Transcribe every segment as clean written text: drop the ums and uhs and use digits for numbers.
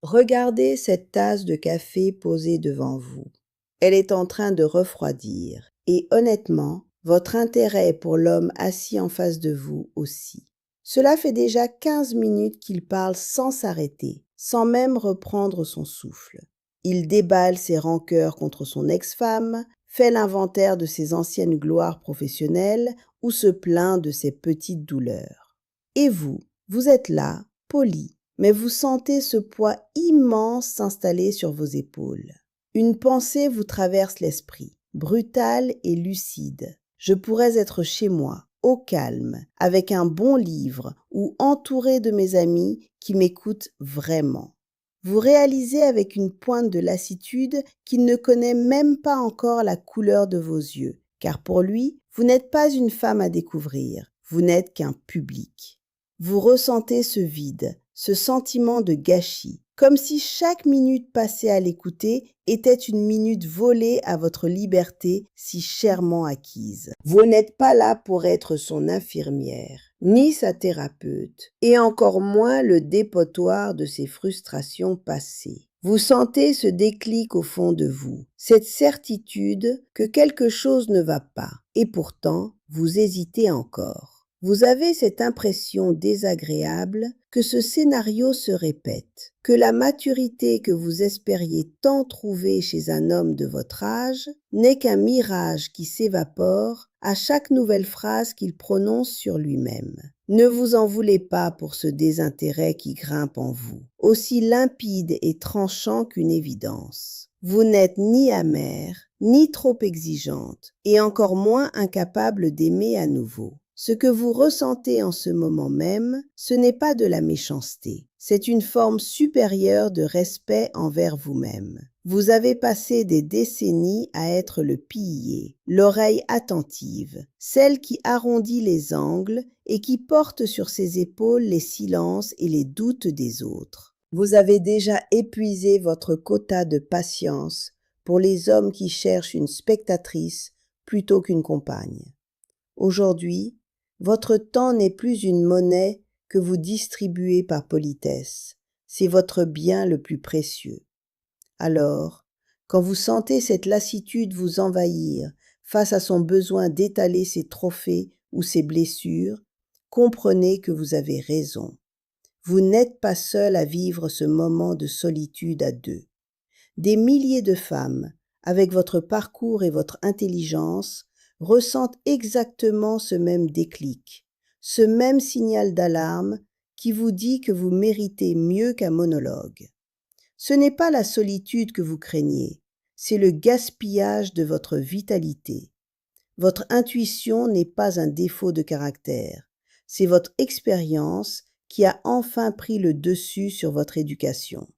Regardez cette tasse de café posée devant vous. Elle est en train de refroidir et honnêtement, votre intérêt pour l'homme assis en face de vous aussi. Cela fait déjà 15 minutes qu'il parle sans s'arrêter, sans même reprendre son souffle. Il déballe ses rancœurs contre son ex-femme, fait l'inventaire de ses anciennes gloires professionnelles ou se plaint de ses petites douleurs. Et vous êtes là, poli, mais vous sentez ce poids immense s'installer sur vos épaules. Une pensée vous traverse l'esprit, brutale et lucide. Je pourrais être chez moi, au calme, avec un bon livre ou entouré de mes amis qui m'écoutent vraiment. Vous réalisez avec une pointe de lassitude qu'il ne connaît même pas encore la couleur de vos yeux, car pour lui, vous n'êtes pas une femme à découvrir, vous n'êtes qu'un public. Vous ressentez ce vide, ce sentiment de gâchis, comme si chaque minute passée à l'écouter était une minute volée à votre liberté si chèrement acquise. Vous n'êtes pas là pour être son infirmière, ni sa thérapeute, et encore moins le dépotoir de ses frustrations passées. Vous sentez ce déclic au fond de vous, cette certitude que quelque chose ne va pas, et pourtant, vous hésitez encore. Vous avez cette impression désagréable que ce scénario se répète, que la maturité que vous espériez tant trouver chez un homme de votre âge n'est qu'un mirage qui s'évapore à chaque nouvelle phrase qu'il prononce sur lui-même. Ne vous en voulez pas pour ce désintérêt qui grimpe en vous, aussi limpide et tranchant qu'une évidence. Vous n'êtes ni amère, ni trop exigeante, et encore moins incapable d'aimer à nouveau. Ce que vous ressentez en ce moment même, ce n'est pas de la méchanceté, c'est une forme supérieure de respect envers vous-même. Vous avez passé des décennies à être le pilier, l'oreille attentive, celle qui arrondit les angles et qui porte sur ses épaules les silences et les doutes des autres. Vous avez déjà épuisé votre quota de patience pour les hommes qui cherchent une spectatrice plutôt qu'une compagne. Aujourd'hui, votre temps n'est plus une monnaie que vous distribuez par politesse, c'est votre bien le plus précieux. Alors, quand vous sentez cette lassitude vous envahir face à son besoin d'étaler ses trophées ou ses blessures, comprenez que vous avez raison. Vous n'êtes pas seul à vivre ce moment de solitude à deux. Des milliers de femmes, avec votre parcours et votre intelligence, ressentent exactement ce même déclic, ce même signal d'alarme qui vous dit que vous méritez mieux qu'un monologue. Ce n'est pas la solitude que vous craignez, c'est le gaspillage de votre vitalité. Votre intuition n'est pas un défaut de caractère, c'est votre expérience qui a enfin pris le dessus sur votre éducation.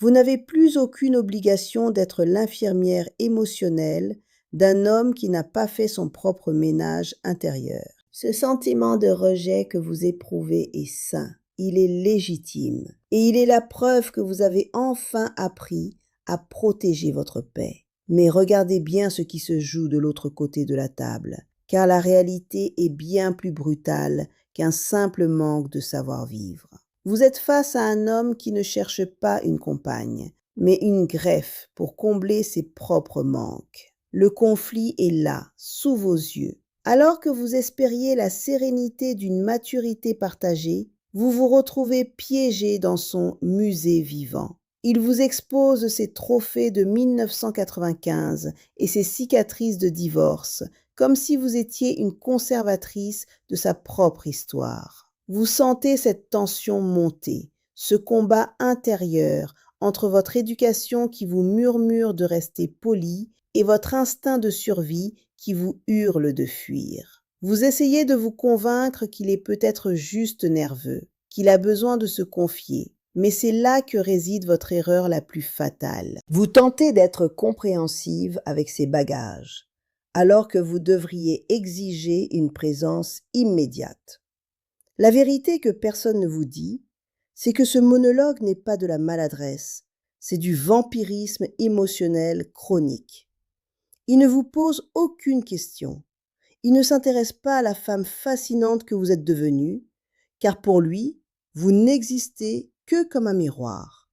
Vous n'avez plus aucune obligation d'être l'infirmière émotionnelle d'un homme qui n'a pas fait son propre ménage intérieur. Ce sentiment de rejet que vous éprouvez est sain, il est légitime, et il est la preuve que vous avez enfin appris à protéger votre paix. Mais regardez bien ce qui se joue de l'autre côté de la table, car la réalité est bien plus brutale qu'un simple manque de savoir-vivre. Vous êtes face à un homme qui ne cherche pas une compagne, mais une greffe pour combler ses propres manques. Le conflit est là, sous vos yeux. Alors que vous espériez la sérénité d'une maturité partagée, vous vous retrouvez piégé dans son musée vivant. Il vous expose ses trophées de 1995 et ses cicatrices de divorce, comme si vous étiez une conservatrice de sa propre histoire. Vous sentez cette tension monter, ce combat intérieur entre votre éducation qui vous murmure de rester poli et votre instinct de survie qui vous hurle de fuir. Vous essayez de vous convaincre qu'il est peut-être juste nerveux, qu'il a besoin de se confier, mais c'est là que réside votre erreur la plus fatale. Vous tentez d'être compréhensive avec ses bagages, alors que vous devriez exiger une présence immédiate. La vérité que personne ne vous dit, c'est que ce monologue n'est pas de la maladresse, c'est du vampirisme émotionnel chronique. Il ne vous pose aucune question. Il ne s'intéresse pas à la femme fascinante que vous êtes devenue, car pour lui, vous n'existez que comme un miroir.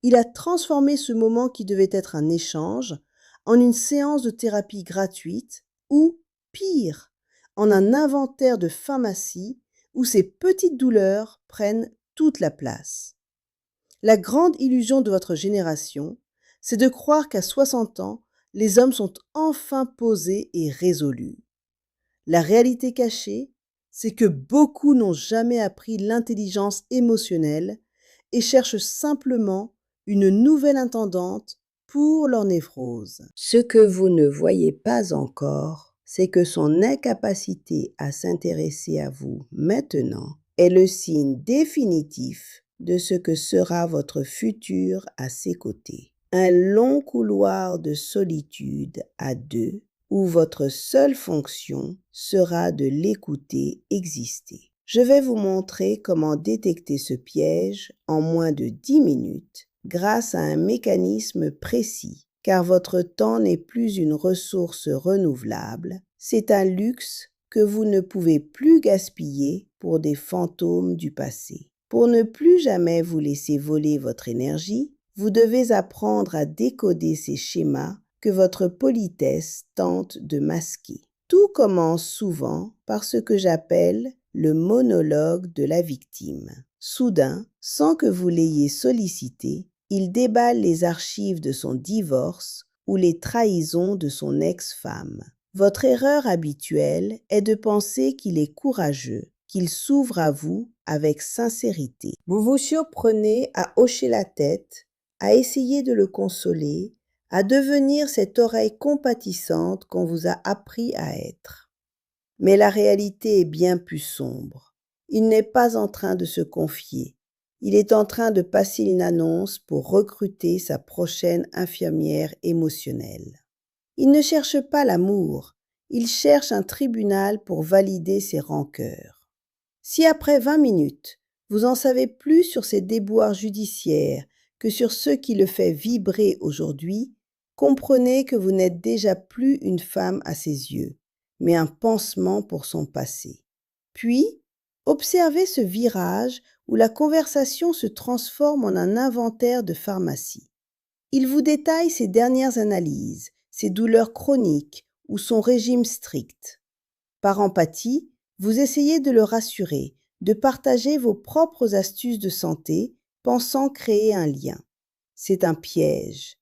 Il a transformé ce moment qui devait être un échange en une séance de thérapie gratuite ou, pire, en un inventaire de pharmacie où ces petites douleurs prennent toute la place. La grande illusion de votre génération, c'est de croire qu'à 60 ans, les hommes sont enfin posés et résolus. La réalité cachée, c'est que beaucoup n'ont jamais appris l'intelligence émotionnelle et cherchent simplement une nouvelle intendante pour leur névrose. Ce que vous ne voyez pas encore, c'est que son incapacité à s'intéresser à vous maintenant est le signe définitif de ce que sera votre futur à ses côtés. Un long couloir de solitude à deux où votre seule fonction sera de l'écouter exister. Je vais vous montrer comment détecter ce piège en moins de 10 minutes grâce à un mécanisme précis, car votre temps n'est plus une ressource renouvelable, c'est un luxe que vous ne pouvez plus gaspiller pour des fantômes du passé. Pour ne plus jamais vous laisser voler votre énergie, vous devez apprendre à décoder ces schémas que votre politesse tente de masquer. Tout commence souvent par ce que j'appelle le monologue de la victime. Soudain, sans que vous l'ayez sollicité, il déballe les archives de son divorce ou les trahisons de son ex-femme. Votre erreur habituelle est de penser qu'il est courageux, qu'il s'ouvre à vous avec sincérité. Vous vous surprenez à hocher la tête, à essayer de le consoler, à devenir cette oreille compatissante qu'on vous a appris à être. Mais la réalité est bien plus sombre. Il n'est pas en train de se confier. Il est en train de passer une annonce pour recruter sa prochaine infirmière émotionnelle. Il ne cherche pas l'amour, il cherche un tribunal pour valider ses rancœurs. Si après 20 minutes, vous en savez plus sur ses déboires judiciaires que sur ce qui le fait vibrer aujourd'hui, comprenez que vous n'êtes déjà plus une femme à ses yeux, mais un pansement pour son passé. Puis, observez ce virage où la conversation se transforme en un inventaire de pharmacie. Il vous détaille ses dernières analyses, ses douleurs chroniques ou son régime strict. Par empathie, vous essayez de le rassurer, de partager vos propres astuces de santé, pensant créer un lien. C'est un piège.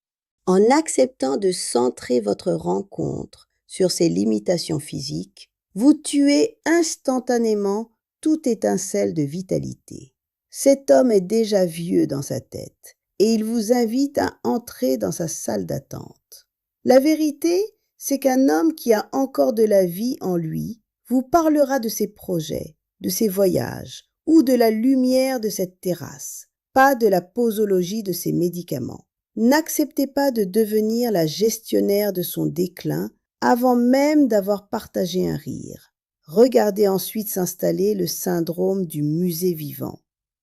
En acceptant de centrer votre rencontre sur ses limitations physiques, vous tuez instantanément toute étincelle de vitalité. Cet homme est déjà vieux dans sa tête et il vous invite à entrer dans sa salle d'attente. La vérité, c'est qu'un homme qui a encore de la vie en lui vous parlera de ses projets, de ses voyages ou de la lumière de cette terrasse, pas de la posologie de ses médicaments. N'acceptez pas de devenir la gestionnaire de son déclin avant même d'avoir partagé un rire. Regardez ensuite s'installer le syndrome du musée vivant.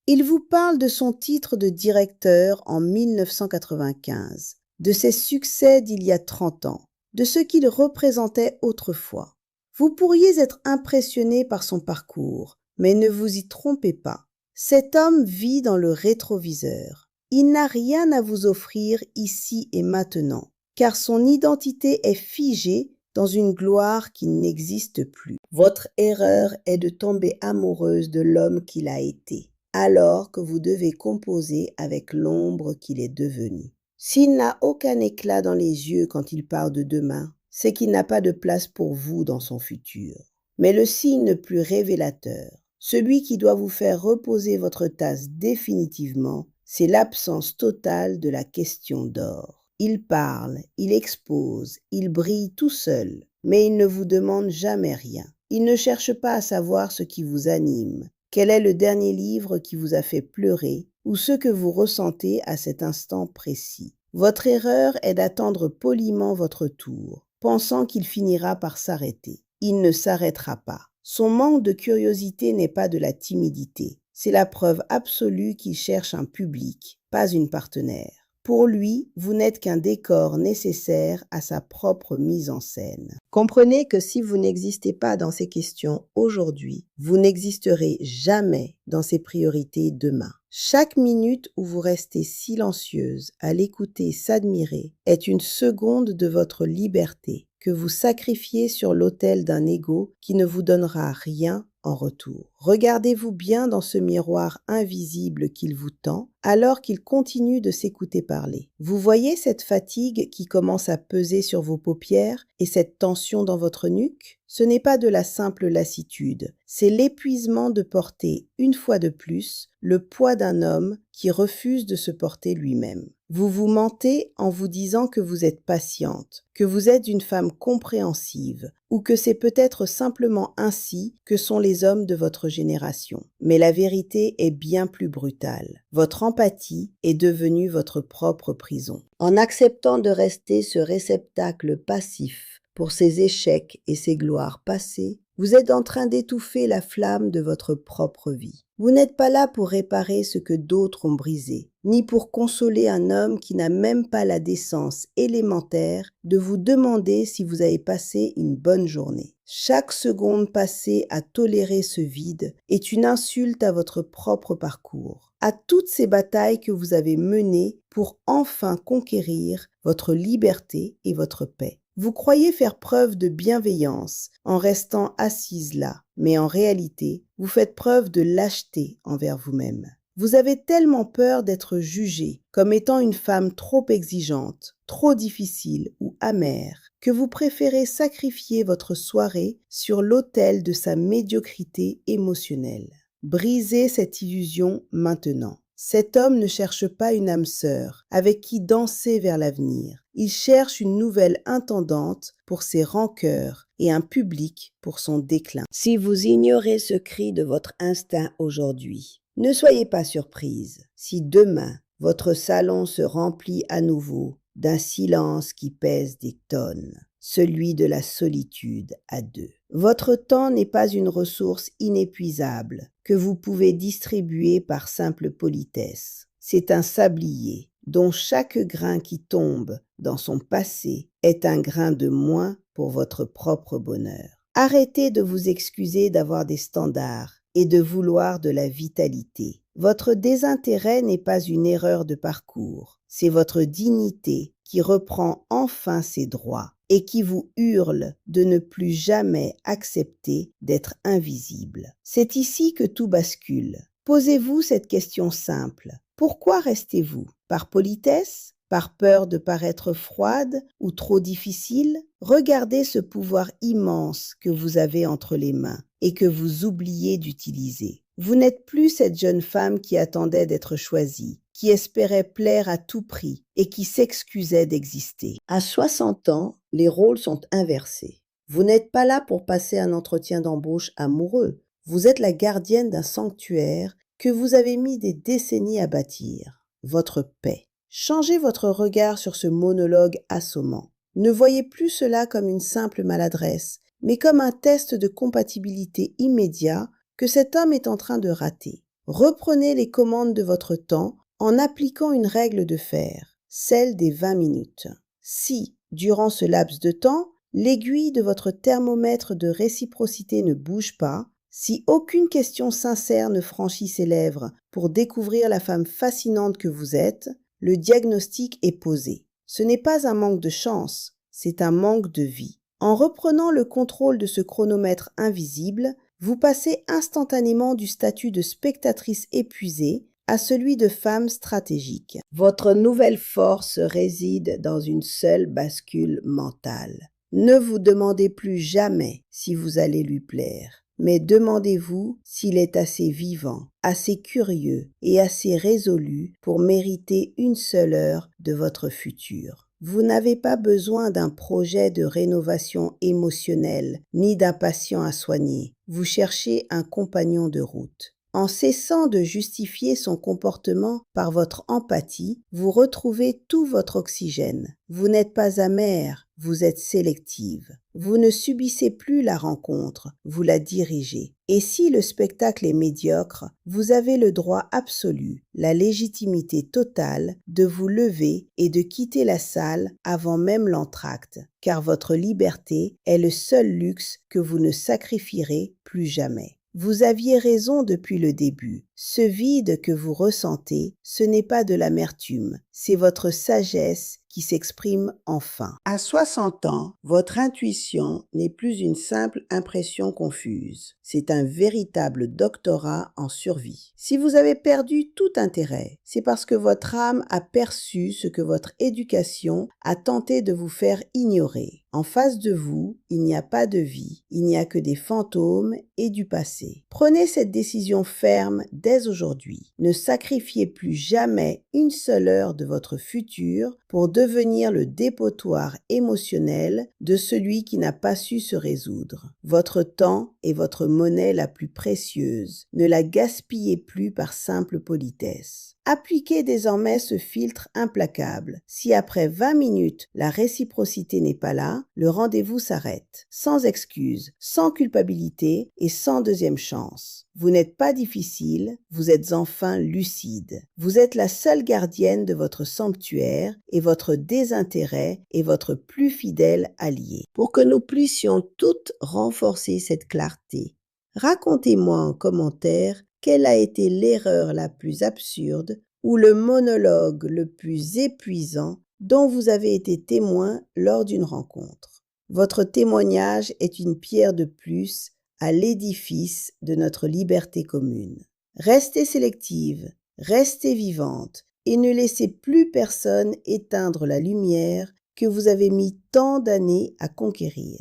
Il vous parle de son titre de directeur en 1995, de ses succès d'il y a 30 ans, de ce qu'il représentait autrefois. Vous pourriez être impressionné par son parcours, mais ne vous y trompez pas. Cet homme vit dans le rétroviseur. Il n'a rien à vous offrir ici et maintenant, car son identité est figée dans une gloire qui n'existe plus. Votre erreur est de tomber amoureuse de l'homme qu'il a été, alors que vous devez composer avec l'ombre qu'il est devenu. S'il n'a aucun éclat dans les yeux quand il parle de demain, c'est qu'il n'a pas de place pour vous dans son futur. Mais le signe le plus révélateur, celui qui doit vous faire reposer votre tasse définitivement, c'est l'absence totale de la question d'or. Il parle, il expose, il brille tout seul, mais il ne vous demande jamais rien. Il ne cherche pas à savoir ce qui vous anime, quel est le dernier livre qui vous a fait pleurer ou ce que vous ressentez à cet instant précis. Votre erreur est d'attendre poliment votre tour, pensant qu'il finira par s'arrêter. Il ne s'arrêtera pas. Son manque de curiosité n'est pas de la timidité. C'est la preuve absolue qu'il cherche un public, pas une partenaire. Pour lui, vous n'êtes qu'un décor nécessaire à sa propre mise en scène. Comprenez que si vous n'existez pas dans ces questions aujourd'hui, vous n'existerez jamais dans ses priorités demain. Chaque minute où vous restez silencieuse à l'écouter s'admirer est une seconde de votre liberté que vous sacrifiez sur l'autel d'un ego qui ne vous donnera rien en retour. Regardez-vous bien dans ce miroir invisible qu'il vous tend alors qu'il continue de s'écouter parler. Vous voyez cette fatigue qui commence à peser sur vos paupières et cette tension dans votre nuque? Ce n'est pas de la simple lassitude, c'est l'épuisement de porter, une fois de plus, le poids d'un homme qui refuse de se porter lui-même. Vous vous mentez en vous disant que vous êtes patiente, que vous êtes une femme compréhensive, ou que c'est peut-être simplement ainsi que sont les hommes de votre génération. Mais la vérité est bien plus brutale. Votre empathie est devenue votre propre prison. En acceptant de rester ce réceptacle passif pour ses échecs et ses gloires passées, vous êtes en train d'étouffer la flamme de votre propre vie. Vous n'êtes pas là pour réparer ce que d'autres ont brisé, ni pour consoler un homme qui n'a même pas la décence élémentaire de vous demander si vous avez passé une bonne journée. Chaque seconde passée à tolérer ce vide est une insulte à votre propre parcours, à toutes ces batailles que vous avez menées pour enfin conquérir votre liberté et votre paix. Vous croyez faire preuve de bienveillance en restant assise là, mais en réalité, vous faites preuve de lâcheté envers vous-même. Vous avez tellement peur d'être jugée comme étant une femme trop exigeante, trop difficile ou amère, que vous préférez sacrifier votre soirée sur l'autel de sa médiocrité émotionnelle. Brisez cette illusion maintenant. Cet homme ne cherche pas une âme sœur avec qui danser vers l'avenir. Il cherche une nouvelle intendante pour ses rancœurs et un public pour son déclin. Si vous ignorez ce cri de votre instinct aujourd'hui, ne soyez pas surprise si demain votre salon se remplit à nouveau d'un silence qui pèse des tonnes, celui de la solitude à deux. Votre temps n'est pas une ressource inépuisable que vous pouvez distribuer par simple politesse. C'est un sablier dont chaque grain qui tombe dans son passé est un grain de moins pour votre propre bonheur. Arrêtez de vous excuser d'avoir des standards et de vouloir de la vitalité. Votre désintérêt n'est pas une erreur de parcours, c'est votre dignité qui reprend enfin ses droits et qui vous hurle de ne plus jamais accepter d'être invisible. C'est ici que tout bascule. Posez-vous cette question simple. Pourquoi restez-vous? Par politesse? Par peur de paraître froide ou trop difficile? Regardez ce pouvoir immense que vous avez entre les mains et que vous oubliez d'utiliser. Vous n'êtes plus cette jeune femme qui attendait d'être choisie, qui espérait plaire à tout prix et qui s'excusait d'exister. À 60 ans, les rôles sont inversés. Vous n'êtes pas là pour passer un entretien d'embauche amoureux. Vous êtes la gardienne d'un sanctuaire que vous avez mis des décennies à bâtir, votre paix. Changez votre regard sur ce monologue assommant. Ne voyez plus cela comme une simple maladresse, mais comme un test de compatibilité immédiat que cet homme est en train de rater. Reprenez les commandes de votre temps en appliquant une règle de fer, celle des 20 minutes. Si, durant ce laps de temps, l'aiguille de votre thermomètre de réciprocité ne bouge pas, si aucune question sincère ne franchit ses lèvres pour découvrir la femme fascinante que vous êtes, le diagnostic est posé. Ce n'est pas un manque de chance, c'est un manque de vie. En reprenant le contrôle de ce chronomètre invisible, vous passez instantanément du statut de spectatrice épuisée à celui de femme stratégique. Votre nouvelle force réside dans une seule bascule mentale. Ne vous demandez plus jamais si vous allez lui plaire, mais demandez-vous s'il est assez vivant, assez curieux et assez résolu pour mériter une seule heure de votre futur. Vous n'avez pas besoin d'un projet de rénovation émotionnelle ni d'un patient à soigner. Vous cherchez un compagnon de route. En cessant de justifier son comportement par votre empathie, vous retrouvez tout votre oxygène. Vous n'êtes pas amère, vous êtes sélective. Vous ne subissez plus la rencontre, vous la dirigez. Et si le spectacle est médiocre, vous avez le droit absolu, la légitimité totale de vous lever et de quitter la salle avant même l'entracte, car votre liberté est le seul luxe que vous ne sacrifierez plus jamais. Vous aviez raison depuis le début. Ce vide que vous ressentez, ce n'est pas de l'amertume, c'est votre sagesse qui s'exprime enfin. À 60 ans, votre intuition n'est plus une simple impression confuse. C'est un véritable doctorat en survie. Si vous avez perdu tout intérêt, c'est parce que votre âme a perçu ce que votre éducation a tenté de vous faire ignorer. En face de vous, il n'y a pas de vie, il n'y a que des fantômes et du passé. Prenez cette décision ferme dès aujourd'hui. Ne sacrifiez plus jamais une seule heure de votre futur pour devenir le dépotoir émotionnel de celui qui n'a pas su se résoudre. Votre temps est votre monnaie la plus précieuse. Ne la gaspillez plus par simple politesse. Appliquez désormais ce filtre implacable. Si après 20 minutes, la réciprocité n'est pas là, le rendez-vous s'arrête. Sans excuse, sans culpabilité et sans deuxième chance. Vous n'êtes pas difficile, vous êtes enfin lucide. Vous êtes la seule gardienne de votre sanctuaire et votre désintérêt est votre plus fidèle allié. Pour que nous puissions toutes renforcer cette clarté, racontez-moi en commentaire quelle a été l'erreur la plus absurde ou le monologue le plus épuisant dont vous avez été témoin lors d'une rencontre. Votre témoignage est une pierre de plus à l'édifice de notre liberté commune. Restez sélective, restez vivante et ne laissez plus personne éteindre la lumière que vous avez mis tant d'années à conquérir.